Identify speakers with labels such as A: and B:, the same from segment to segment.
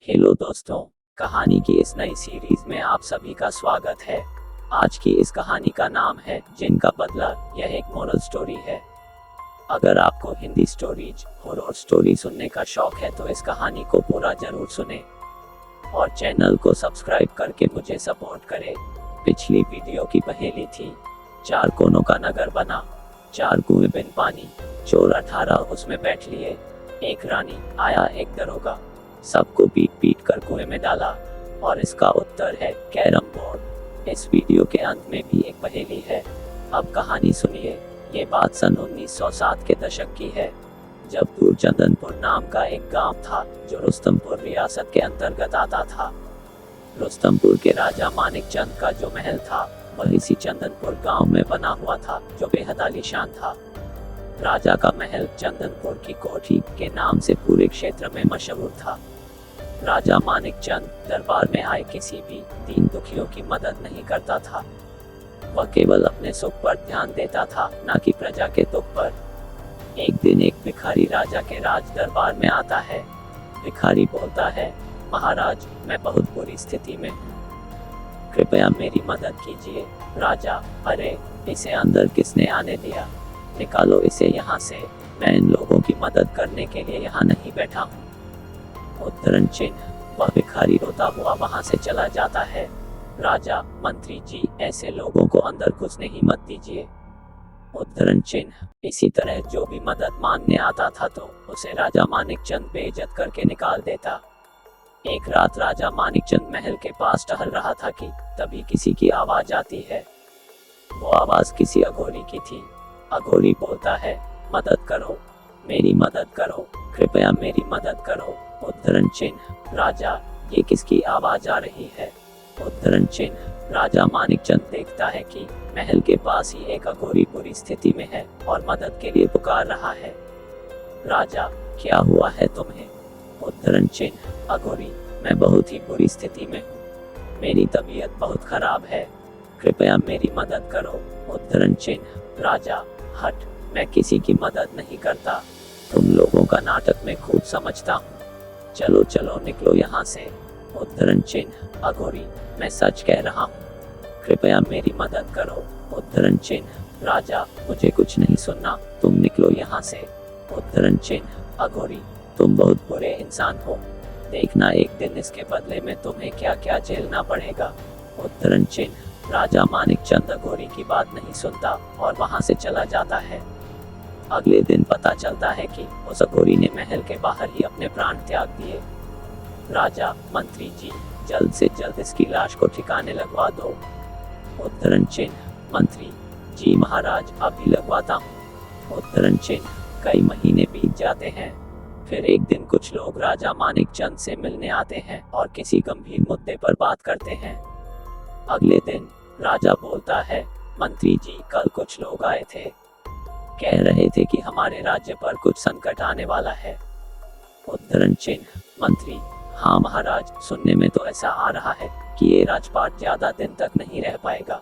A: Hello दोस्तों, कहानी की इस नई सीरीज में आप सभी का स्वागत है। आज की इस कहानी का नाम है जिन का बदला। यह एक मोरल स्टोरी है। अगर आपको हिंदी स्टोरीज, हॉरर स्टोरी सुनने का शौक है तो इस कहानी को पूरा जरूर सुने और चैनल को सब्सक्राइब करके मुझे सपोर्ट करें। पिछली वीडियो की पहेली थी, चार कोनों का नगर बना, चार कुएं बिन पानी, चोर 18 उसमें बैठ लिए, एक रानी, आया एक दरोगा, सबको पीट पीट कर कुएं में डाला। और इसका उत्तर है कैरम बोर्ड। इस वीडियो के अंत में भी एक पहेली है। अब कहानी सुनिए। ये बात सन 1907 के दशक की है, जब दूर चंदनपुर नाम का एक गांव था जो रुस्तमपुर रियासत के अंतर्गत आता था। रुस्तमपुर के राजा मानिक चंद का जो महल था वह इसी चंदनपुर गांव में बना हुआ था, जो बेहद आलीशान था। राजा का महल चंदनपुर की कोठी के नाम से पूरे क्षेत्र में मशहूर था। राजा मानिक चंद दरबार में आए किसी भी दीन दुखियों की मदद नहीं करता था। वह केवल अपने सुख पर ध्यान देता था, न कि प्रजा के दुख पर। एक दिन एक भिखारी राजा के राज दरबार में आता है। भिखारी बोलता है, महाराज, मैं बहुत बुरी स्थिति में हूँ, कृपया मेरी मदद कीजिए। राजा, अरे इसे अंदर किसने आने दिया? निकालो इसे यहाँ से। मैं इन लोगों की मदद करने के लिए यहाँ नहीं बैठा हूँ। उद्धरण चिन्ह। वह भिखारी रोता हुआ वहां से चला जाता है। राजा, मंत्री जी, ऐसे लोगों को अंदर घुसने ही मत दीजिए। उद्धरण चिन्ह। इसी तरह जो भी मदद मांगने आता था तो उसे राजा मानिक चंद बेइज्जत करके निकाल देता। एक रात राजा मानिक चंद महल के पास टहल रहा था कि तभी किसी की आवाज आती है। वो आवाज किसी अघोरी की थी। अघोरी बोलता है, मदद करो, मेरी मदद करो, कृपया मेरी मदद करो। उद्धरण चिन्ह। राजा, ये किसकी आवाज आ रही है? उद्धरण चिन्ह। राजा मानिक चंद देखता है कि महल के पास ही एक अघोरी बुरी स्थिति में है और मदद के लिए पुकार रहा है। राजा, क्या हुआ है तुम्हें? उद्धरण चिन्ह। अघोरी, मैं बहुत ही बुरी स्थिति में हूँ, मेरी तबीयत बहुत खराब है, कृपया मेरी मदद करो। उद्धरण चिन्ह। राजा, हट, मैं किसी की मदद नहीं करता, तुम लोगों का नाटक मैं खूब समझता हूँ, चलो चलो निकलो यहाँ से। उद्धरण चिन्ह। अघोरी, मैं सच कह रहा हूँ, कृपया मेरी मदद करो। उद्धरण चिन्ह। राजा, मुझे कुछ नहीं सुनना, तुम निकलो यहाँ से। उद्धरण चिन्ह। अघोरी, तुम बहुत बुरे इंसान हो, देखना एक दिन इसके बदले में तुम्हें क्या क्या झेलना पड़ेगा। उद्धरण चिन्ह। राजा मानिक चंद अघोरी की बात नहीं सुनता और वहां से चला जाता है। अगले दिन पता चलता है कि उस अघोरी ने महल के बाहर ही अपने प्राण त्याग दिए। राजा, मंत्री जी, जल्द से जल्द इसकी लाश को ठिकाने लगवा दो। उद्धरण चिन्ह। मंत्री जी, महाराज, अभी लगवाता हूँ। उद्धरण चिन्ह। कई महीने बीत जाते हैं। फिर एक दिन कुछ लोग राजा मानिक चंद से मिलने आते हैं और किसी गंभीर मुद्दे पर बात करते हैं। अगले दिन राजा बोलता है, मंत्री जी, कल कुछ लोग आए थे, कह रहे थे कि हमारे राज्य पर कुछ संकट आने वाला है। उद्धरण चिन्ह। मंत्री, हाँ महाराज, सुनने में तो ऐसा आ रहा है कि ये राजपाट ज्यादा दिन तक नहीं रह पाएगा।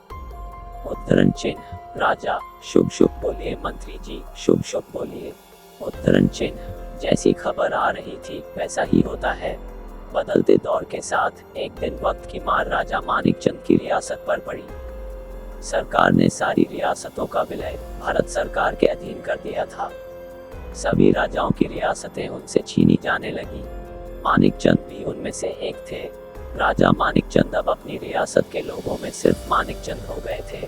A: उद्धरण चिन्ह। राजा, शुभ शुभ बोलिए मंत्री जी, शुभ शुभ बोलिए। उद्धरण चिन्ह। जैसी खबर आ रही थी वैसा ही होता है। बदलते दौर के साथ एक दिन वक्त की मार राजा मानिक चंद की रियासत पर पड़ी। सरकार ने सारी रियासतों का विलय भारत सरकार के अधीन कर दिया था। सभी राजाओं की रियासतें उनसे छीनी जाने लगी। मानिक चंद भी उनमें से एक थे। राजा मानिक चंद अब अपनी रियासत के लोगों में सिर्फ मानिक चंद हो गए थे।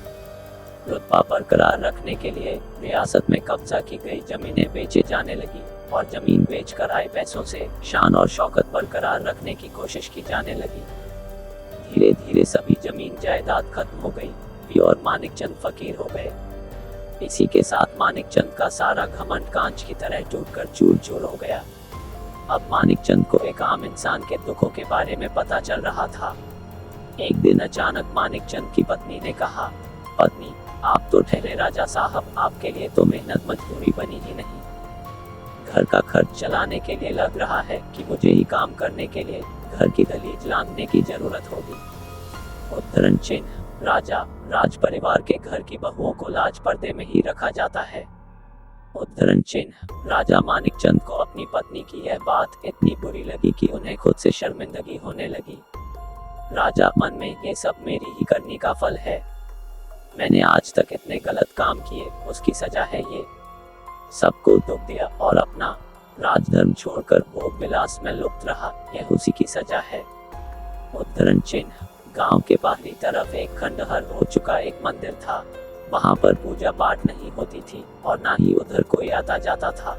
A: रुतबा बरकरार रखने के लिए रियासत में कब्जा की गई जमीनें बेचे जाने लगी और जमीन बेचकर आए पैसों से शान और शौकत बरकरार रखने की कोशिश की जाने लगी। धीरे धीरे सभी जमीन जायदाद खत्म हो गई और मानिक चंद फकीर हो गए। इसी के साथ मानिक चंद का सारा घमंड कांच की तरह टूटकर चूर चूर हो गया। अब मानिक चंद को एक आम इंसान के दुखों के बारे में पता चल रहा था। एक दिन अचानक मानिक चंद की पत्नी ने कहा, पत्नी, आप तो ठहरे राजा साहब, आपके लिए तो मेहनत मजदूरी बनी ही नहीं। घर का खर्च चलाने के लिए लग रहा है कि मुझे ही काम करने के लिए घर की दलीज लांघने की जरूरत होगी। उद्धरण चिन्ह। राजा, राज परिवार के घर की बहुओं को लाज पर्दे में ही रखा जाता है। उद्धरण चिन्ह। राजा मानिकचंद को अपनी पत्नी की यह बात इतनी बुरी लगी कि उन्हें खुद से शर्मिंदगी होने लगी। राजा मन में, ये सब मेरी ही करनी का फल है। मैंने आज तक इतने गलत काम किए, उसकी सजा है ये। सबको दुख दिया और अपना राजधर्म छोड़कर भोग विलास में लुप्त रहा, यह उसी की सजा है। उद्धरण चिन्ह। गांव के बाहरी तरफ एक खंडहर हो चुका एक मंदिर था। वहां पर पूजा पाठ नहीं होती थी और ना ही उधर कोई आता जाता था।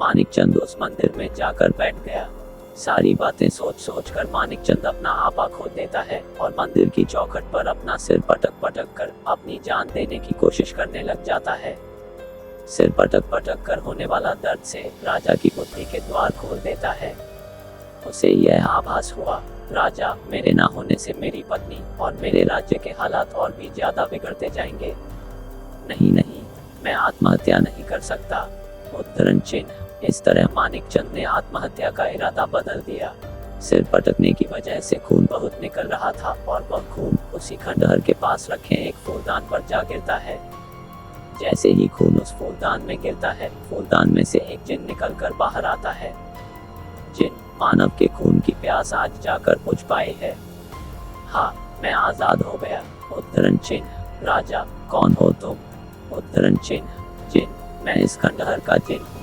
A: मानिकचंद उस मंदिर में जाकर बैठ गया। सारी बातें सोच सोच कर मानिकचंद अपना आपा खो देता है और मंदिर की चौखट पर अपना सिर पटक पटक कर अपनी जान देने की कोशिश करने लग जाता है। सिर पटक पटक कर होने वाला दर्द से राजा की बुद्धि के द्वार खोल देता है। उसे यह आभास हुआ, राजा, मेरे ना होने से मेरी पत्नी और मेरे राज्य के हालात और भी ज्यादा बिगड़ते जाएंगे। नहीं नहीं, मैं आत्महत्या नहीं कर सकता। उद्धरण चिन्ह। इस तरह मानिकचंद ने आत्महत्या का इरादा बदल दिया। सिर पटकने की वजह से खून बहुत निकल रहा था और वह खून उसी खंडहर के पास रखे एक फूलदान पर जा गिरता है। जैसे ही खून उस फूलदान में गिरता है, फूलदान में से एक जिन निकलकर बाहर आता है। जिन मानव के खून की प्यास आज जाकर बुझ पाई है। हाँ, मैं आजाद हो गया। उद्धरण चिन्ह। राजा, कौन हो तुम? उद्धरण चिन्ह। जिन, मैं इस खंडहर का जिन हूँ।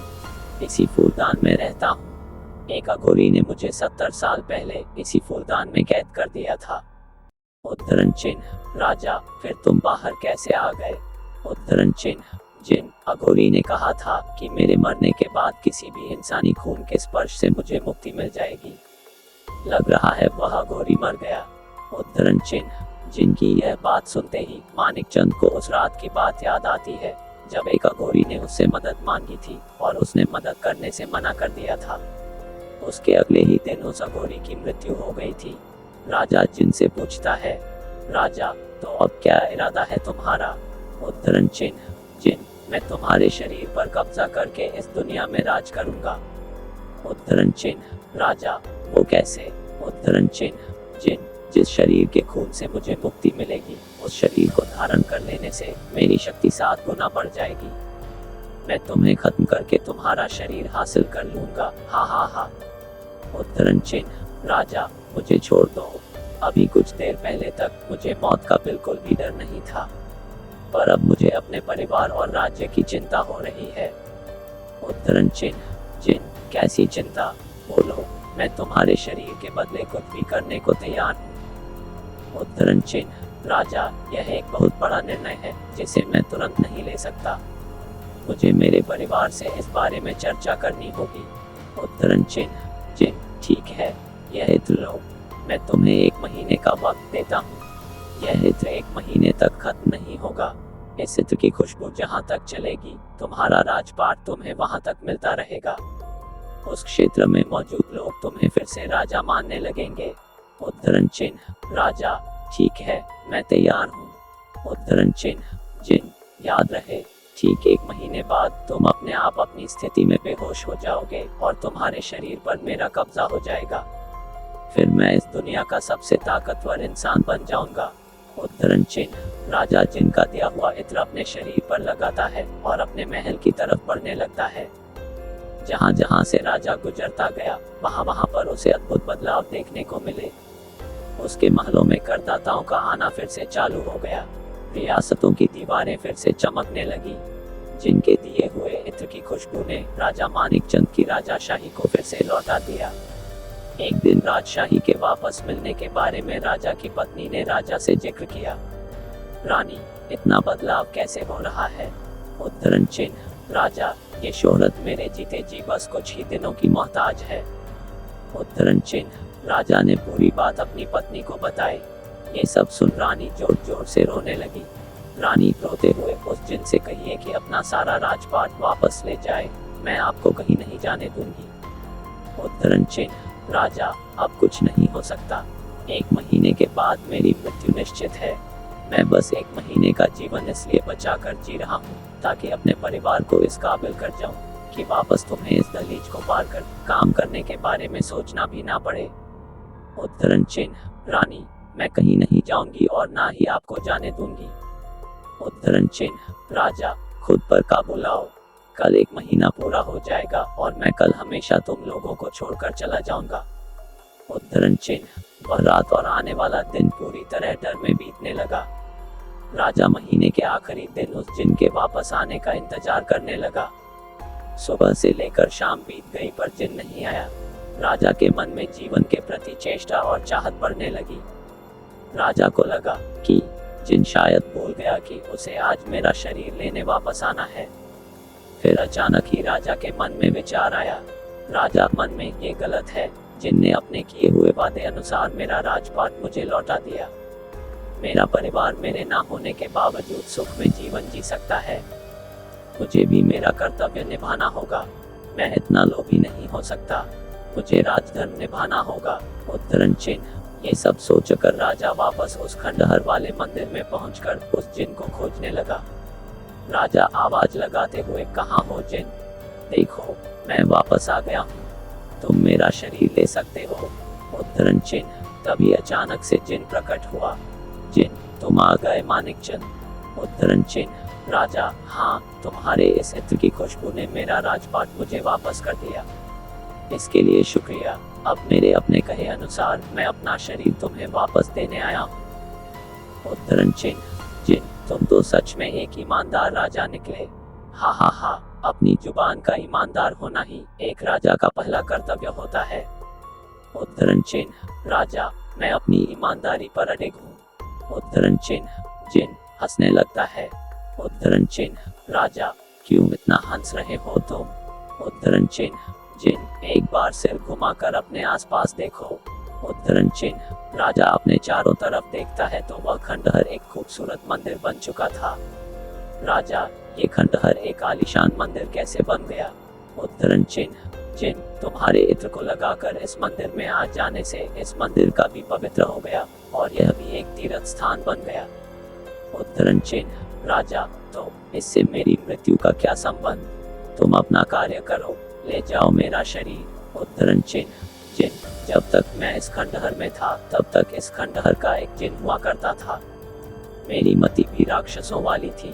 A: इसी फूलदान में रहता हूँ। एक अघोरी ने मुझे 70 साल पहले इसी फूलदान में कैद कर दिया था। उद्धरण चिन्ह। राजा, फिर तुम बाहर कैसे आ गए? उद्धरण चिन्ह। जिन, अघोरी ने कहा था कि मेरे मरने के बाद किसी भी इंसानी खून के स्पर्श से मुझे मुक्ति मिल जाएगी। लग रहा है वह अघोरी मर गया। उद्धरण चिन्ह। जिनकी यह बात सुनते ही मानिकचंद को उस रात की बात याद आती है जब एक अघोरी ने उससे मदद मांगी थी और उसने मदद करने से मना कर दिया था। उसके अगले ही दिन उस अघोरी की मृत्यु हो गई थी। राजा जिन से पूछता है, राजा, तो अब क्या इरादा है तुम्हारा? उद्धरण चिन्ह। जिन, मैं तुम्हारे शरीर पर कब्जा करके इस दुनिया में राज करूंगा। उद्धरण चिन्ह। राजा, वो कैसे? उद्धरण चिन्ह। जिन, जिस शरीर के खून से मुझे मुक्ति मिलेगी, उस शरीर को धारण कर लेने से मेरी शक्ति 7 गुना बढ़ जाएगी। मैं तुम्हें खत्म करके तुम्हारा शरीर हासिल कर लूंगा। हा हा हा। उद्धरण चिन्ह। राजा, मुझे छोड़ दो। अभी कुछ देर पहले तक मुझे मौत का बिल्कुल भी डर नहीं था, पर अब मुझे अपने परिवार और राज्य की चिंता हो रही है। उद्धरण चिन्ह। जिन, कैसी चिंता? बोलो, मैं तुम्हारे शरीर के बदले कुछ भी करने को तैयार हूँ। उद्धरण चिन्ह। राजा, यह एक बहुत बड़ा निर्णय है जिसे मैं तुरंत नहीं ले सकता। मुझे मेरे परिवार से इस बारे में चर्चा करनी होगी। उद्धरण चिन्ह। जिन, ठीक है, यह हित लो। मैं तुम्हें 1 महीने का वक्त देता हूँ। यह हित 1 महीने तक खत्म नहीं होगा। इस हित की खुशबू जहाँ तक चलेगी, तुम्हारा राजपाट तुम्हें वहाँ तक मिलता रहेगा। उस क्षेत्र में मौजूद लोग तुम्हें फिर से राजा मानने लगेंगे। उद्धरण चिन्ह। राजा, ठीक है, मैं तैयार हूँ। उद्धरण चिन्ह। जिन, याद रहे, ठीक 1 महीने बाद तुम अपने आप अपनी स्थिति में बेहोश हो जाओगे और तुम्हारे शरीर पर मेरा कब्जा हो जाएगा। फिर मैं इस दुनिया का सबसे ताकतवर इंसान बन जाऊंगा। उद्धरण चिन्ह। राजा जिन का दिया हुआ इत्र अपने शरीर पर लगाता है और अपने महल की तरफ बढ़ने लगता है। जहाँ जहाँ से राजा गुजरता गया, वहाँ वहाँ पर उसे अद्भुत बदलाव देखने को मिले। उसके महलों में करदाताओं का आना फिर से चालू हो गया। रियासतों की दीवारें फिर से चमकने लगी। जिनके दिए हुए इत्र की खुशबू ने राजा मानिकचंद की राजाशाही को फिर से लौटा दिया। एक दिन राजशाही के वापस मिलने के बारे में राजा की पत्नी ने राजा से जिक्र किया। रानी, इतना बदलाव कैसे हो रहा है? उद्धरण चिन्ह। राजा, ये शोहरत मेरे जीते जी बस कुछ ही दिनों की मोहताज है। उद्धरण चिन्ह। राजा ने पूरी बात अपनी पत्नी को बताई। ये सब सुन रानी जोर जोर से रोने लगी। रानी रोते हुए उस जिन से कहिए कि अपना सारा राजपाट वापस ले जाए, मैं आपको कहीं नहीं जाने दूंगी। उद्धरण चिन्ह। राजा, अब कुछ नहीं हो सकता। 1 महीने के बाद मेरी मृत्यु निश्चित है। मैं बस 1 महीने का जीवन इसलिए बचा कर जी रहा हूँ ताकि अपने परिवार को इस काबिल कर जाऊँ कि वापस तुम्हें इस दहलीज को पार कर काम करने के बारे में सोचना भी ना पड़े। उद्धरण चिन्ह। रानी, मैं कहीं नहीं जाऊंगी और ना ही आपको जाने दूंगी। उद्धरण चिन्ह। राजा, खुद पर काबू लाओ। कल 1 महीना पूरा हो जाएगा और मैं कल हमेशा तुम लोगों को छोड़कर चला जाऊंगा। उद्धरण चिन्ह। वह रात और आने वाला दिन पूरी तरह डर में बीतने लगा। राजा महीने के आखिरी दिन उस जिन के वापस आने का इंतजार करने लगा। सुबह से लेकर शाम बीत गई पर जिन नहीं आया। राजा के मन में जीवन के प्रति चेष्टा और चाहत बढ़ने लगी। राजा को लगा कि जिन शायद भूल गया कि उसे आज मेरा शरीर लेने वापस आना है। फिर अचानक ही राजा के मन में विचार आया। राजा मन में, ये गलत है, जिनने अपने किए हुए वादे अनुसार मेरा राजपाट मुझे लौटा दिया। मेरा परिवार मेरे ना होने के बावजूद सुख में जीवन जी सकता है। मुझे भी मेरा कर्तव्य निभाना होगा। मैं इतना लोभी नहीं हो सकता। मुझे राजधर्म निभाना होगा। उद्धरण चिन्ह। ये सब सोचकर राजा वापस उस खंडहर वाले मंदिर में पहुंचकर उस जिन को खोजने लगा। राजा आवाज लगाते हुए, कहाँ हो जिन? देखो, मैं वापस आ गया हूँ। तुम मेरा शरीर ले सकते हो। उद्धरण चिन्ह। तभी अचानक से जिन प्रकट हुआ। जिन, तुम आ गए मानिकचंद। उद्धरण चिन्ह। राजा, हाँ, तुम्हारे इस इत्र की खुशबू ने मेरा राजपाट मुझे वापस कर दिया। इसके लिए शुक्रिया। अब मेरे अपने कहे अनुसार मैं अपना शरीर तुम्हें वापस देने आया हूँ। उद्धरण चिन्ह। जिन, तुम तो सच में एक ईमानदार राजा निकले। हा हा हा, अपनी जुबान का ईमानदार होना ही एक राजा का पहला कर्तव्य होता है। उद्धरण चिन्ह। राजा, मैं अपनी ईमानदारी पर अडिग हूँ। उद्धरण चिन्ह। जिन हंसने लगता है। उद्धरण चिन्ह। राजा, क्यों इतना हंस रहे हो तुम? उद्धरण चिन्ह। जिन, एक बार सिर घुमाकर अपने आसपास देखो। उद्धरण चिन्ह। राजा अपने चारों तरफ देखता है तो वह खंडहर एक खूबसूरत मंदिर बन चुका था। राजा, ये खंडहर एक आलीशान मंदिर कैसे बन गया? उद्धरण चिन्ह। जिन, तुम्हारे इत्र को लगाकर इस मंदिर में आ जाने से इस मंदिर का भी पवित्र हो गया और यह भी एक तीर्थ स्थान बन गया। उद्धरण चिन्ह। राजा, तो इससे मेरी मृत्यु का क्या संबंध? तुम अपना कार्य करो, ले जाओ मेरा शरीर। उद्धरण चिन्ह। जिन, जब तक मैं इस खंडहर में था तब तक इस खंडहर का एक जिन हुआ करता था। मेरी मति भी राक्षसों वाली थी।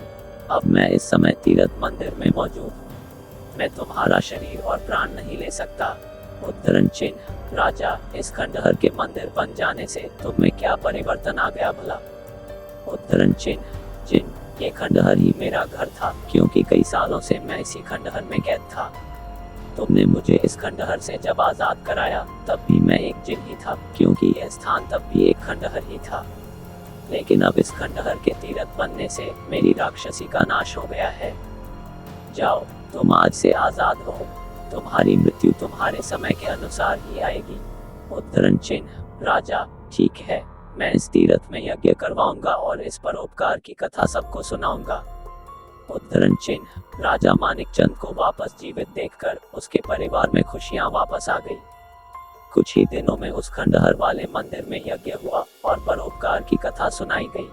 A: अब मैं इस समय तीर्थ मंदिर में मौजूद हूँ। मैं तुम्हारा शरीर और प्राण नहीं ले सकता। उद्धरण चिन्ह। राजा, इस खंडहर के मंदिर बन जाने से तुम में क्या परिवर्तन आ गया भला? उद्धरण चिन्ह। जिन, ये खंडहर ही मेरा घर था, क्योंकि कई सालों से मैं इसी खंडहर में कैद था। तुमने मुझे इस खंडहर से जब आजाद कराया तब भी मैं एक जिन ही था, क्योंकि यह स्थान तब भी एक खंडहर ही था। लेकिन अब इस खंडहर के तीर्थ बनने से मेरी राक्षसी का नाश हो गया है। जाओ, तुम आज से आजाद हो। तुम्हारी मृत्यु तुम्हारे समय के अनुसार ही आएगी। उद्धरण चिन्ह। राजा, ठीक है, मैं इस तीर्थ में यज्ञ करवाऊंगा और इस परोपकार की कथा सबको सुनाऊंगा। उद्धरण चिन्ह। राजा मानिकचंद को वापस जीवित देखकर उसके परिवार में खुशियां वापस आ गई। कुछ ही दिनों में उस खंडहर वाले मंदिर में यज्ञ हुआ और परोपकार की कथा सुनाई गई।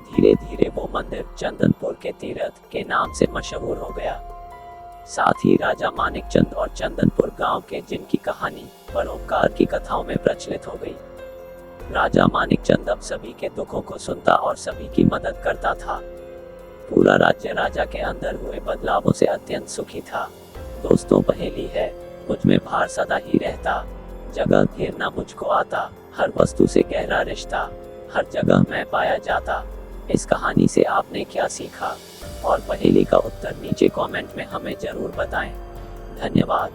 A: धीरे धीरे वो मंदिर चंदनपुर के तीर्थ के नाम से मशहूर हो गया। साथ ही राजा मानिकचंद और चंदनपुर गांव के जिनकी कहानी परोपकार की कथाओं में प्रचलित हो गई। राजा मानिकचंद अब सभी के दुखों को सुनता और सभी की मदद करता था। पूरा राज्य राजा के अंदर हुए बदलावों से अत्यंत सुखी था। दोस्तों, पहेली है, मुझ में भार सदा ही रहता, जगह घेरना मुझको आता, हर वस्तु से गहरा रिश्ता, हर जगह मैं पाया जाता। इस कहानी से आपने क्या सीखा और पहेली का उत्तर नीचे कमेंट में हमें जरूर बताएं। धन्यवाद।